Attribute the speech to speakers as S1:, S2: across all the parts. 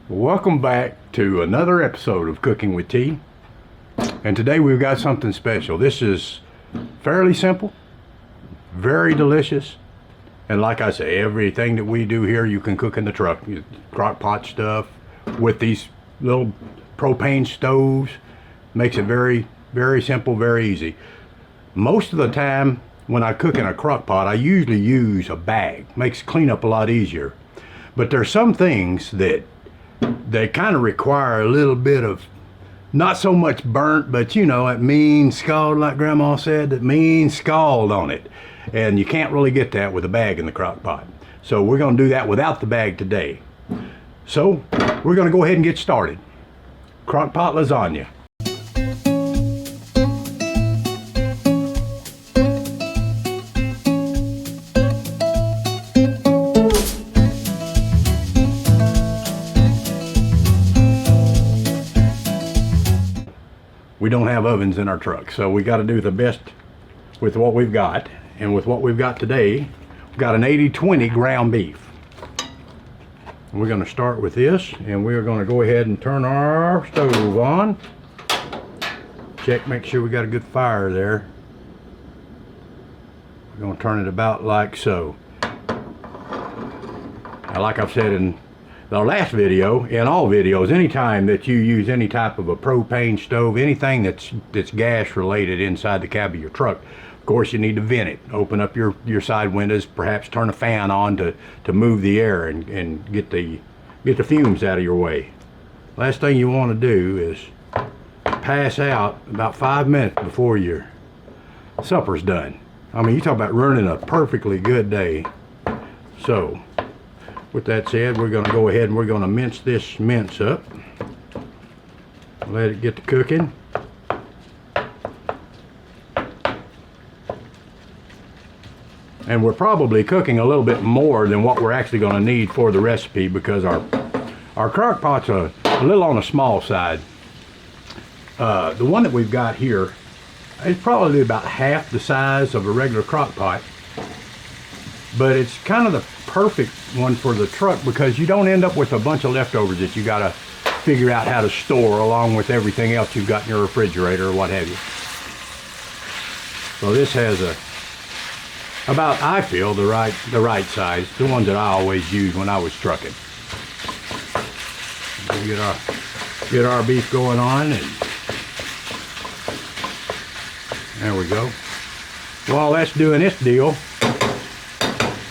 S1: Welcome back to another episode of Cooking with T. And today we've got something special. This is fairly simple, very delicious. And like I say, everything that we do here you can cook in the truck. Crock pot stuff with these little propane stoves. Makes it very, very simple, very easy. Most of the time when I cook in a crock pot, I usually use a bag. Makes cleanup a lot easier. But there's some things that they kind of require a little bit of, not so much burnt, but you know, that mean scald, like Grandma said, that mean scald on it. And you can't really get that with a bag in the crock pot. So we're going to do that without the bag today. So we're going to go ahead and get started. Crock pot lasagna. We don't have ovens in our truck, so we got to do the best with what we've got. And with what we've got today, we've got an 80-20 ground beef. And we're going to start with this, and we're going to go ahead and turn our stove on. Check, make sure we got a good fire there. We're going to turn it about like so. Now, like I've said in the last video, in all videos, anytime that you use any type of a propane stove, anything that's gas related inside the cab of your truck, of course you need to vent it. Open up your side windows, perhaps turn a fan on to move the air and get the fumes out of your way. Last thing you want to do is pass out about 5 minutes before your supper's done. I mean, you talk about ruining a perfectly good day. So with that said, we're going to go ahead and we're going to mince this mince up. Let it get to cooking. And we're probably cooking a little bit more than what we're actually going to need for the recipe, because our crock pot's a little on the small side. The one that we've got here is probably about half the size of a regular crock pot. But it's kind of the perfect one for the truck, because you don't end up with a bunch of leftovers that you got to figure out how to store along with everything else you've got in your refrigerator or what have you. So this has about, I feel, the right size, the ones that I always used when I was trucking. We get our beef going on, and there we go. While that's doing this deal,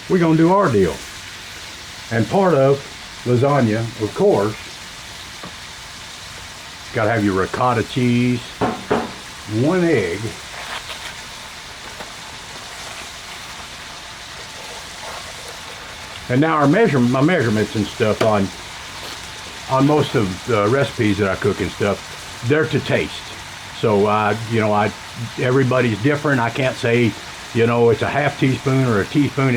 S1: we're going to do our deal. And part of lasagna, of course, got to have your ricotta cheese, 1 egg, and now my measurements and stuff on most of the recipes that I cook and stuff, they're to taste. So you know, everybody's different. I can't say, you know, it's a half teaspoon or a teaspoon.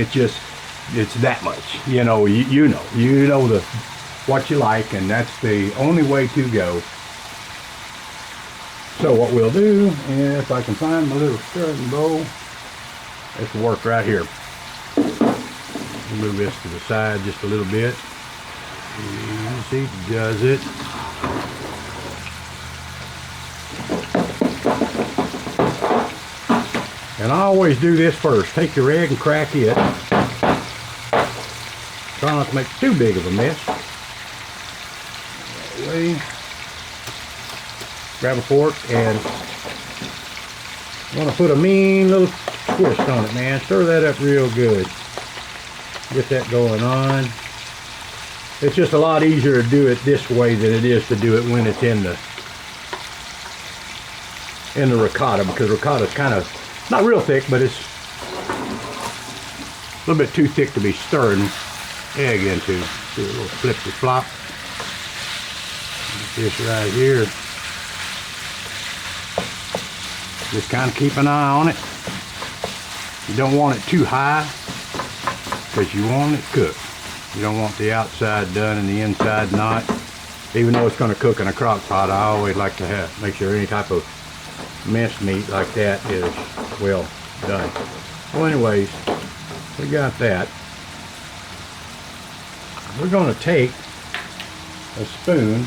S1: It's that much. You know, you know what you like, and that's the only way to go. So what we'll do, if I can find my little stirring bowl, this will work right here. Move this to the side just a little bit. Easy does it. And I always do this first. Take your egg and crack it. Try not to make too big of a mess. That way. Grab a fork, and I'm going to put a mean little twist on it, man. Stir that up real good. Get that going on. It's just a lot easier to do it this way than it is to do it when it's in the ricotta, because ricotta is kind of not real thick, but it's a little bit too thick to be stirring egg into. Do a little flippy flop. This right here. Just kind of keep an eye on it. You don't want it too high, because you want it cooked. You don't want the outside done and the inside not. Even though it's going to cook in a crock pot, I always like to make sure any type of minced meat like that is well done. Well, anyways, we got that. We're going to take a spoon.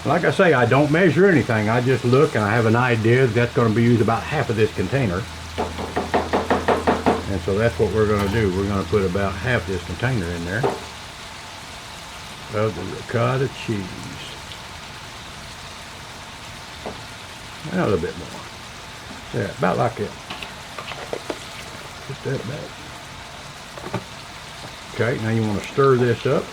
S1: Like I say, I don't measure anything. I just look and I have an idea that's going to be used about half of this container. And so that's what we're going to do. We're going to put about half this container in there of the ricotta cheese. A little bit more. Yeah, about like that. Just that about. Okay, now you want to stir this up.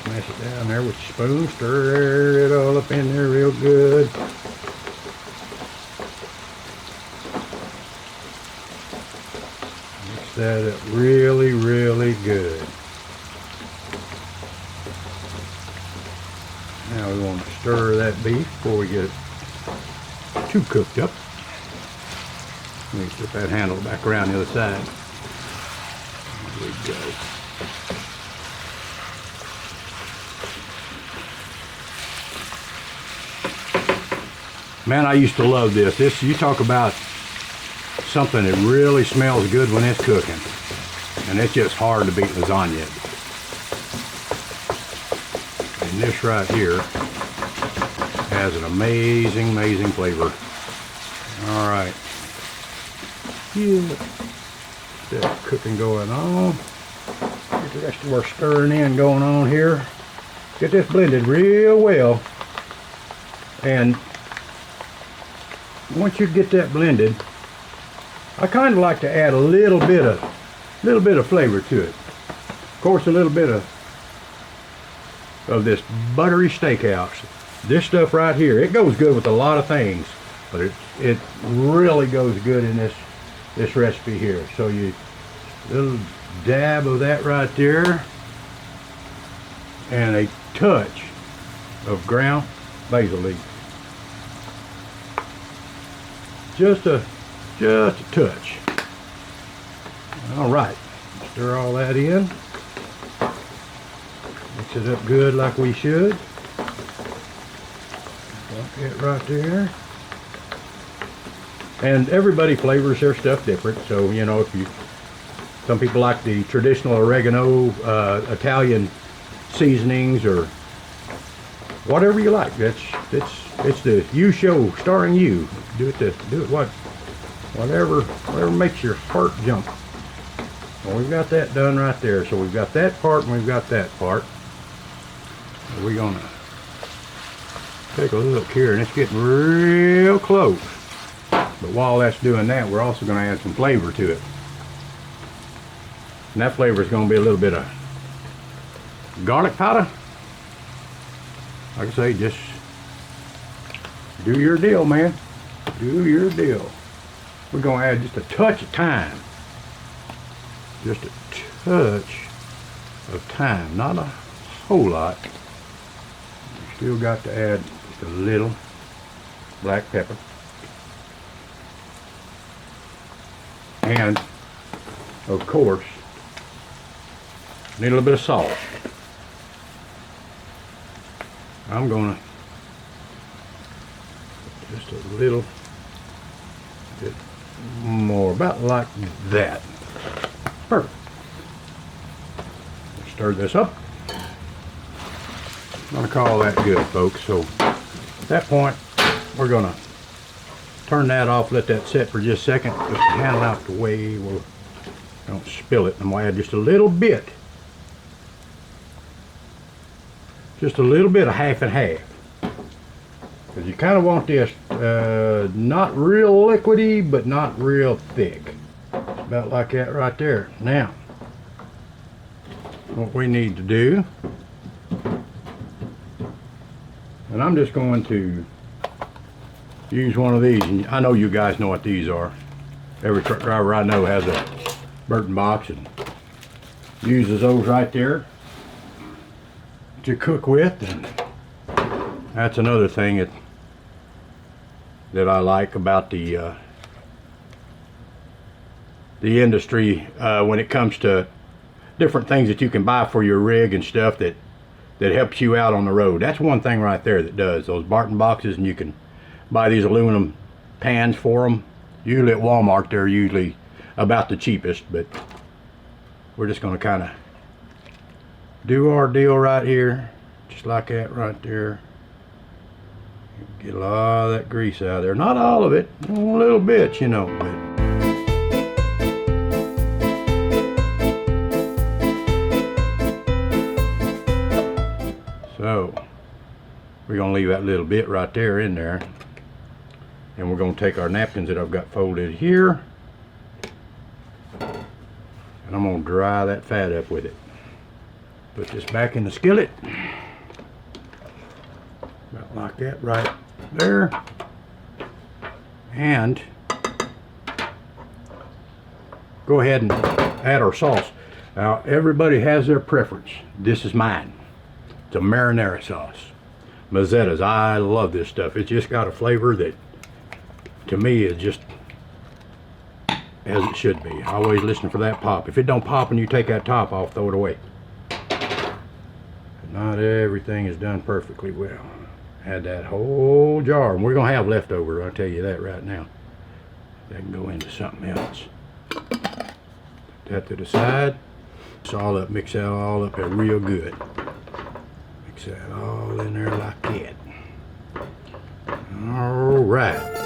S1: Smash it down there with your spoon. Stir it all up in there real good. Mix that up really, really good. Now we want to stir that beef before we get it too cooked up. Let me flip that handle back around the other side. There we go. Man, I used to love this. You talk about something that really smells good when it's cooking. And it's just hard to beat lasagna. And this right here has an amazing, amazing flavor. All right. Yeah. That cooking going on. Get the rest of our stirring in going on here. Get this blended real well. And once you get that blended, I kind of like to add a little bit of flavor to it. Of course, a little bit of this buttery steakhouse. This stuff right here, it goes good with a lot of things, but it really goes good in this recipe here. So you little dab of that right there, and a touch of ground basil leaf. Just a touch. All right, stir all that in. Mix it up good like we should. Like that right there. And everybody flavors their stuff different. So, you know, some people like the traditional oregano, Italian seasonings, or whatever you like. It's the you show, starring you. Do it whatever makes your heart jump. Well, we've got that done right there. So we've got that part and we've got that part. We're gonna take a look here, and it's getting real close. But while that's doing that, we're also gonna add some flavor to it. And that flavor is gonna be a little bit of garlic powder. Like I say, just do your deal, man. Do your deal. We're going to add just a touch of thyme. Just a touch of thyme. Not a whole lot. You still got to add just a little black pepper. And, of course, need a little bit of salt. I'm going to just a little bit more, about like that. Perfect. Stir this up. I'm going to call that good, folks. So at that point, we're going to turn that off, let that set for just a second. Put the handle out the way. We'll don't spill it. I'm going to add just a little bit. Just a little bit of half and half. Because you kind of want this not real liquidy, but not real thick. About like that right there. Now, what we need to do, and I'm just going to use one of these, and I know you guys know what these are. Every truck driver I know has a Burton box and uses those right there to cook with. And that's another thing that I like about the industry when it comes to different things that you can buy for your rig and stuff that helps you out on the road. That's one thing right there that does. Those Barton boxes, and you can buy these aluminum pans for them. Usually at Walmart they're usually about the cheapest, but we're just going to kind of do our deal right here, just like that right there. Get a lot of that grease out of there. Not all of it, a little bit, you know. But so we're gonna leave that little bit right there in there, and we're gonna take our napkins that I've got folded here, and I'm gonna dry that fat up with it. Put this back in the skillet, about like that right there, and go ahead and add our sauce. Now everybody has their preference. This is mine. It's a marinara sauce. Mazzetta's. I love this stuff. It's just got a flavor that to me is just as it should be. I always listen for that pop. If it don't pop and you take that top off, throw it away. Not everything is done perfectly well. Had that whole jar, and we're gonna have leftover, I'll tell you that right now. That can go into something else. Put that to the side. Mix all up, mix that all up there real good. Mix that all in there like that. All right.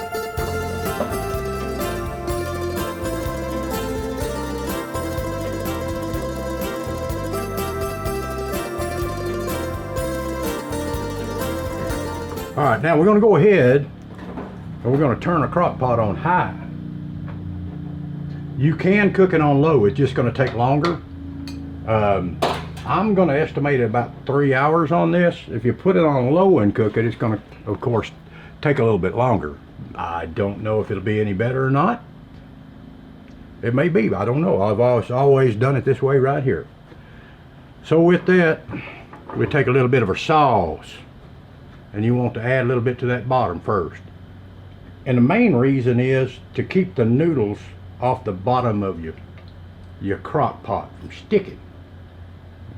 S1: All right, now we're going to go ahead and we're going to turn the crock pot on high. You can cook it on low, it's just going to take longer. I'm going to estimate about 3 hours on this. If you put it on low and cook it, it's going to, of course, take a little bit longer. I don't know if it'll be any better or not. It may be, I don't know. I've always done it this way right here. So with that, we take a little bit of our sauce. And you want to add a little bit to that bottom first. And the main reason is to keep the noodles off the bottom of your crock pot from sticking,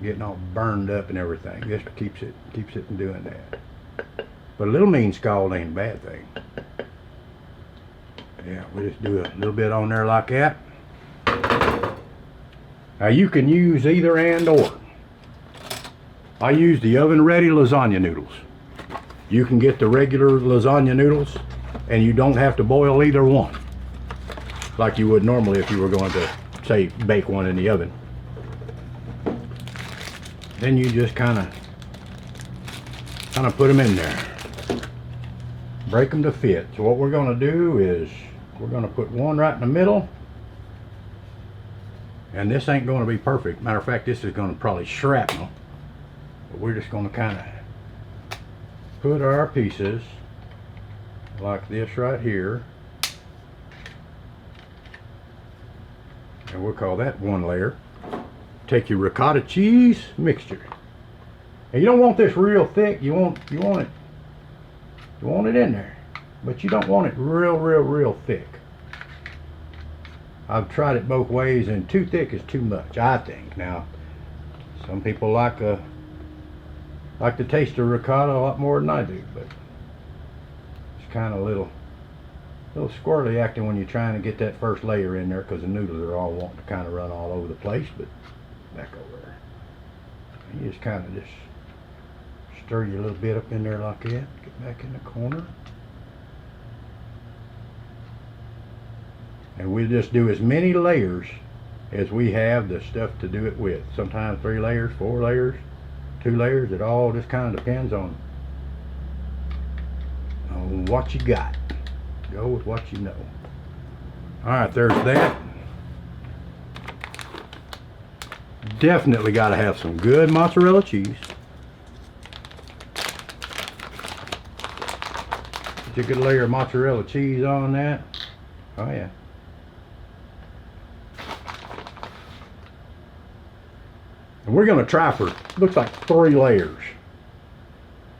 S1: getting all burned up and everything. Just keeps it from doing that. But a little mean scald ain't a bad thing. Yeah, we just do a little bit on there like that. Now you can use either and or. I use the oven ready lasagna noodles. You can get the regular lasagna noodles and you don't have to boil either one like you would normally if you were going to, say, bake one in the oven. Then you just kind of put them in there. Break them to fit. So what we're going to do is we're going to put one right in the middle. And this ain't going to be perfect. Matter of fact, this is going to probably shrapnel. But we're just going to kind of put our pieces like this right here, and we'll call that one layer. Take your ricotta cheese mixture, and you don't want this real thick. You want it in there, but you don't want it real thick. I've tried it both ways, and too thick is too much, I think. Now, some people like the taste of ricotta a lot more than I do, but it's kind of a little squirrely acting when you're trying to get that first layer in there, because the noodles are all wanting to kind of run all over the place. But back over there, and you just kind of stir you a little bit up in there like that. Get back in the corner, and we'll just do as many layers as we have the stuff to do it with. Sometimes 3 layers, 4 layers, 2 layers. It all just kind of depends on what you got. Go with what you know. Alright, there's that. Definitely got to have some good mozzarella cheese. Put a good layer of mozzarella cheese on that. Oh yeah. And we're going to try for, looks like 3 layers.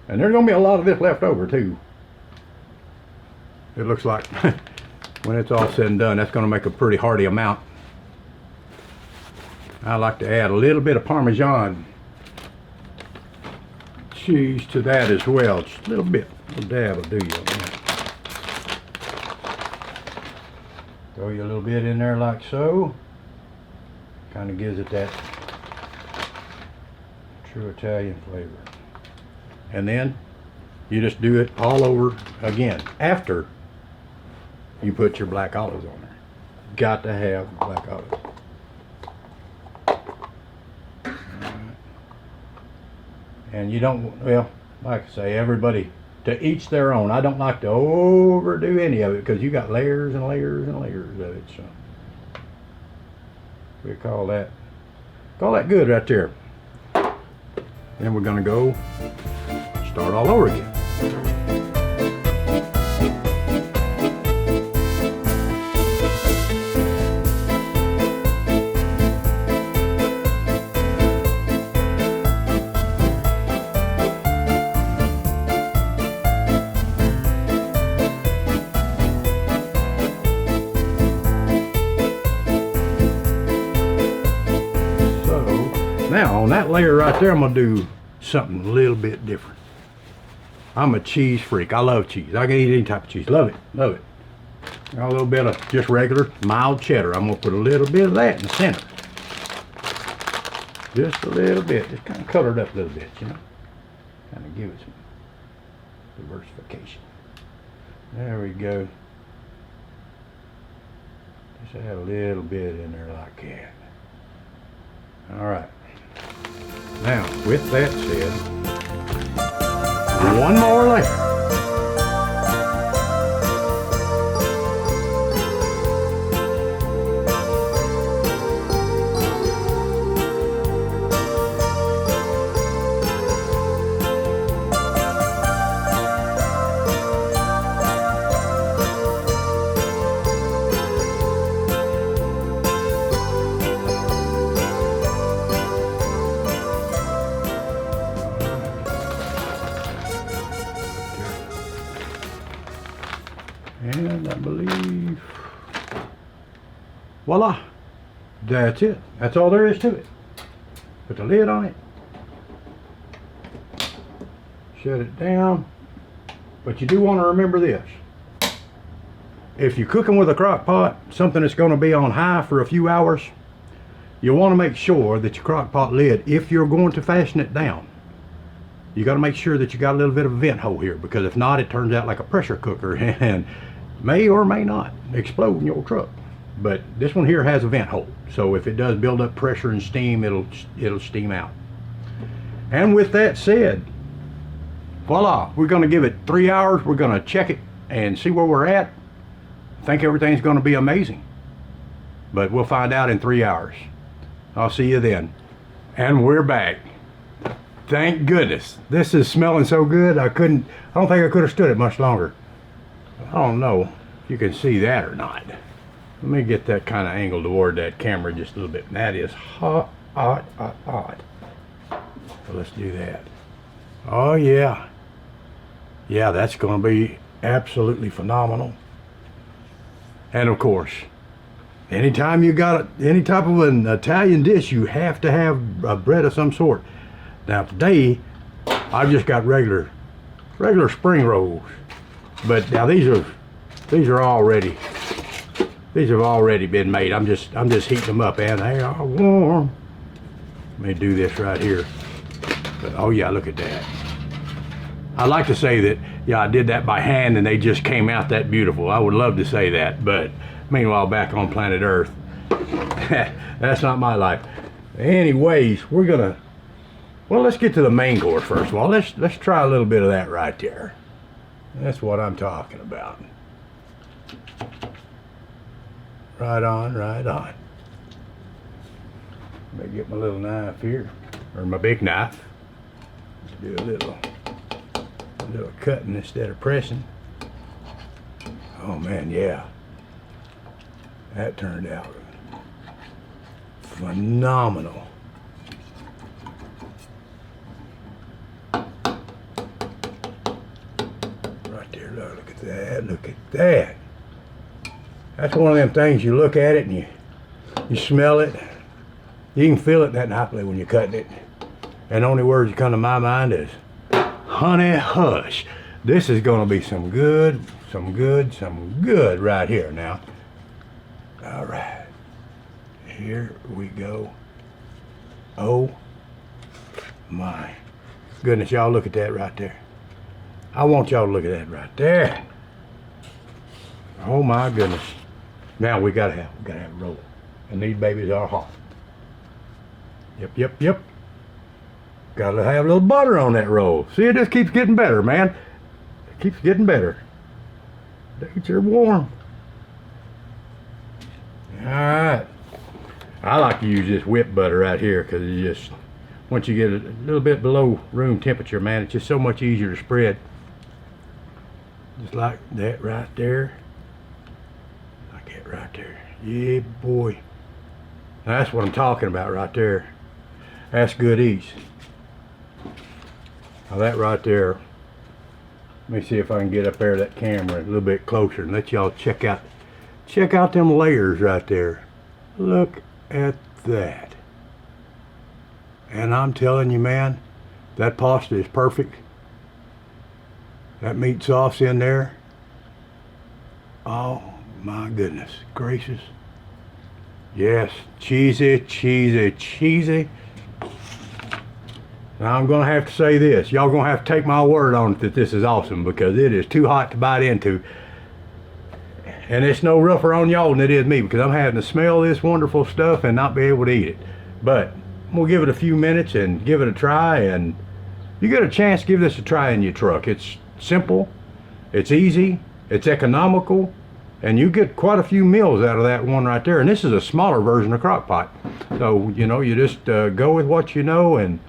S1: And there's going to be a lot of this left over too. It looks like when it's all said and done, that's going to make a pretty hearty amount. I like to add a little bit of Parmesan cheese to that as well. Just a little bit, a little dab will do you on that. Throw you a little bit in there like so. Kind of gives it that True Italian flavor. And then you just do it all over again after you put your black olives on there. Got to have black olives. And you don't, well, like I say, everybody, to each their own. I don't like to overdo any of it because you got layers and layers and layers of it. So we call that good right there. Then we're gonna go start all over again. Now on that layer right there, I'm gonna do something a little bit different. I'm a cheese freak. I love cheese. I can eat any type of cheese. Love it, love it. Got a little bit of just regular mild cheddar. I'm gonna put a little bit of that in the center. Just a little bit. Just kind of color it up a little bit, you know. Kind of give it some diversification. There we go. Just add a little bit in there like that. All right. Now, with that said, one more layer. And I believe, voila, that's it. That's all there is to it. Put the lid on it, shut it down. But you do want to remember this. If you're cooking with a crock pot, something that's going to be on high for a few hours, you want to make sure that your crock pot lid, if you're going to fasten it down, you got to make sure that you got a little bit of a vent hole here, because if not, it turns out like a pressure cooker and may or may not explode in your truck. But this one here has a vent hole, so if it does build up pressure and steam, it'll steam out. And with that said, voila, we're going to give it 3 hours. We're going to check it and see where we're at. I think everything's going to be amazing, but we'll find out in 3 hours. I'll see you then. And we're back. Thank goodness. This is smelling so good. I don't think I could have stood it much longer. I don't know if you can see that or not. Let me get that kind of angle toward that camera just a little bit. That is hot, hot, hot, hot. So let's do that. Oh yeah. Yeah, that's going to be absolutely phenomenal. And of course, anytime you got any type of an Italian dish, you have to have a bread of some sort. Now today, I've just got regular spring rolls. But now these have already been made. I'm just heating them up, and they are warm. Let me do this right here. But oh yeah, look at that. I like to say that, yeah, I did that by hand and they just came out that beautiful. I would love to say that, but meanwhile, back on planet Earth, that's not my life. Anyways, well, let's get to the main course first of all. Let's try a little bit of that right there. That's what I'm talking about. Right on, right on. Let me get my little knife here, or my big knife. Do a little cutting instead of pressing. Oh man, yeah. That turned out phenomenal. Look at that, look at that. That's one of them things, you look at it and you smell it. You can feel it that nicely when you're cutting it. And the only words that come to my mind is, honey hush. This is gonna be some good right here now. All right, here we go. Oh my goodness, y'all look at that right there. I want y'all to look at that right there. Oh my goodness. Now we gotta have a roll. And these babies are hot. Yep. Gotta have a little butter on that roll. See, it just keeps getting better, man. It keeps getting better. These are warm. Alright. I like to use this whipped butter right here because it just, once you get a little bit below room temperature, man, it's just so much easier to spread. Just like that right there. Like that right there. Yeah, boy. Now that's what I'm talking about right there. That's good ease. Now that right there, let me see if I can get up there that camera a little bit closer and let y'all check out them layers right there. Look at that. And I'm telling you, man, that pasta is perfect. That meat sauce in there. Oh my goodness gracious. Yes, cheesy. Now I'm gonna have to say this. Y'all gonna have to take my word on it that this is awesome because it is too hot to bite into. And it's no rougher on y'all than it is me because I'm having to smell this wonderful stuff and not be able to eat it. But I'm gonna give it a few minutes and give it a try, and you get a chance, give this a try in your truck. It's simple, it's easy, it's economical, and you get quite a few meals out of that one right there. And this is a smaller version of Crock Pot. So, you know, you just go with what you know, and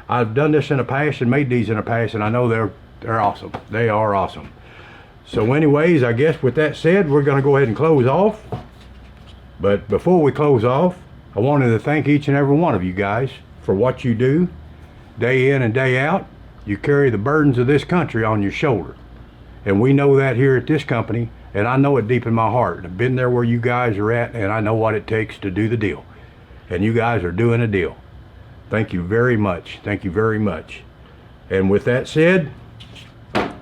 S1: I've done this in the past and made these in the past, and I know they're awesome. They are awesome. So anyways, I guess with that said, we're going to go ahead and close off. But before we close off, I wanted to thank each and every one of you guys for what you do day in and day out. You carry the burdens of this country on your shoulder. And we know that here at this company, and I know it deep in my heart. I've been there where you guys are at, and I know what it takes to do the deal. And you guys are doing a deal. Thank you very much. Thank you very much. And with that said,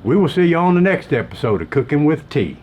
S1: we will see you on the next episode of Cooking with T.